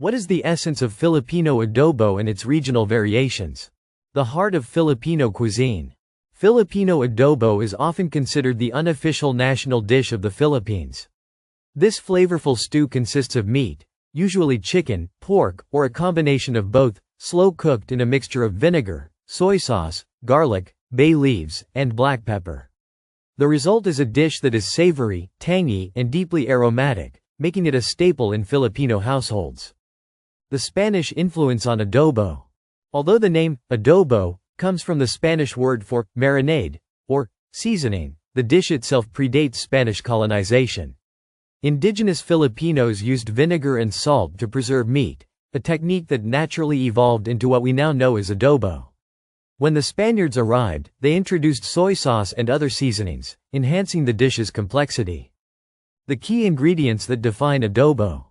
What is the essence of Filipino adobo and its regional variations? The heart of Filipino cuisine. Filipino adobo is often considered the unofficial national dish of the Philippines. This flavorful stew consists of meat, usually chicken, pork, or a combination of both, slow-cooked in a mixture of vinegar, soy sauce, garlic, bay leaves, and black pepper. The result is a dish that is savory, tangy, and deeply aromatic, making it a staple in Filipino households. The Spanish influence on adobo. Although the name, adobo, comes from the Spanish word for marinade, or seasoning, the dish itself predates Spanish colonization. Indigenous Filipinos used vinegar and salt to preserve meat, a technique that naturally evolved into what we now know as adobo. When the Spaniards arrived, they introduced soy sauce and other seasonings, enhancing the dish's complexity. The key ingredients that define adobo.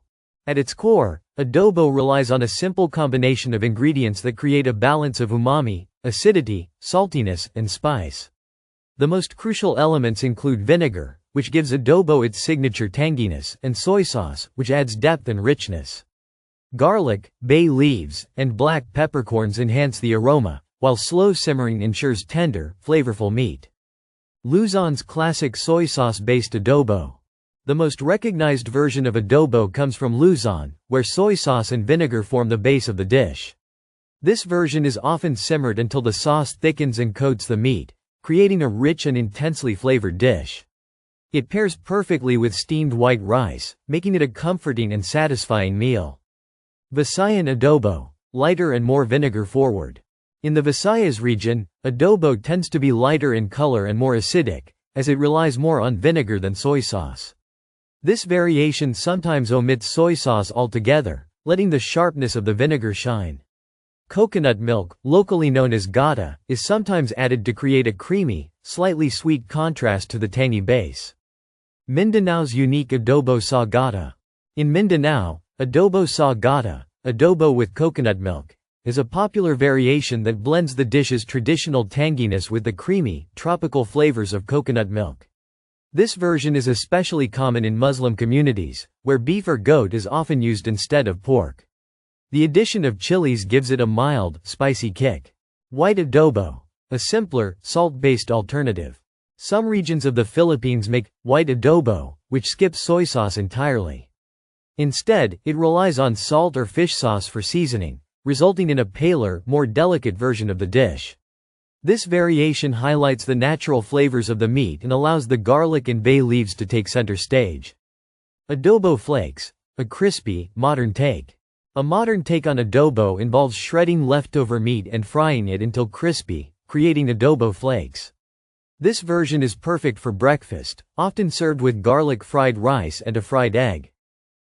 At its core, adobo relies on a simple combination of ingredients that create a balance of umami, acidity, saltiness, and spice. The most crucial elements include vinegar, which gives adobo its signature tanginess, and soy sauce, which adds depth and richness. Garlic, bay leaves, and black peppercorns enhance the aroma, while slow simmering ensures tender, flavorful meat. Luzon's classic soy sauce-based adobo. The most recognized version of adobo comes from Luzon, where soy sauce and vinegar form the base of the dish. This version is often simmered until the sauce thickens and coats the meat, creating a rich and intensely flavored dish. It pairs perfectly with steamed white rice, making it a comforting and satisfying meal. Visayan adobo, lighter and more vinegar-forward. In the Visayas region, adobo tends to be lighter in color and more acidic, as it relies more on vinegar than soy sauce. This variation sometimes omits soy sauce altogether, letting the sharpness of the vinegar shine. Coconut milk, locally known as gata, is sometimes added to create a creamy, slightly sweet contrast to the tangy base. Mindanao's unique adobo sa gata. In Mindanao, adobo sa gata, adobo with coconut milk, is a popular variation that blends the dish's traditional tanginess with the creamy, tropical flavors of coconut milk. This version is especially common in Muslim communities, where beef or goat is often used instead of pork. The addition of chilies gives it a mild, spicy kick. White adobo, a simpler, salt-based alternative. Some regions of the Philippines make white adobo, which skips soy sauce entirely. Instead, it relies on salt or fish sauce for seasoning, resulting in a paler, more delicate version of the dish. This variation highlights the natural flavors of the meat and allows the garlic and bay leaves to take center stage. Adobo flakes, a crispy, modern take. A modern take on adobo involves shredding leftover meat and frying it until crispy, creating adobo flakes. This version is perfect for breakfast, often served with garlic fried rice and a fried egg.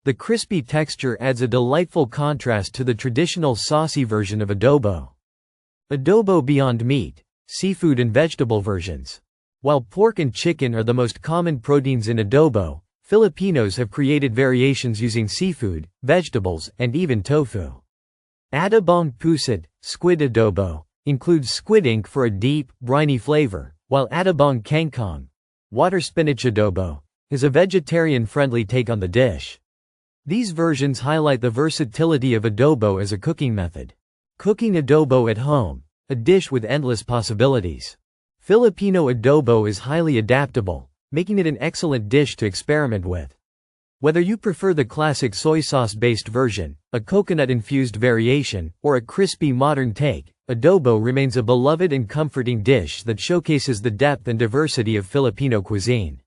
The crispy texture adds a delightful contrast to the traditional saucy version of adobo. Adobo beyond meat, seafood and vegetable versions. While pork and chicken are the most common proteins in adobo, Filipinos have created variations using seafood, vegetables, and even tofu. Adobong pusit, squid adobo, includes squid ink for a deep, briny flavor, while adobong kangkong, water spinach adobo, is a vegetarian-friendly take on the dish. These versions highlight the versatility of adobo as a cooking method. Cooking adobo at home, a dish with endless possibilities. Filipino adobo is highly adaptable, making it an excellent dish to experiment with. Whether you prefer the classic soy sauce-based version, a coconut-infused variation, or a crispy modern take, adobo remains a beloved and comforting dish that showcases the depth and diversity of Filipino cuisine.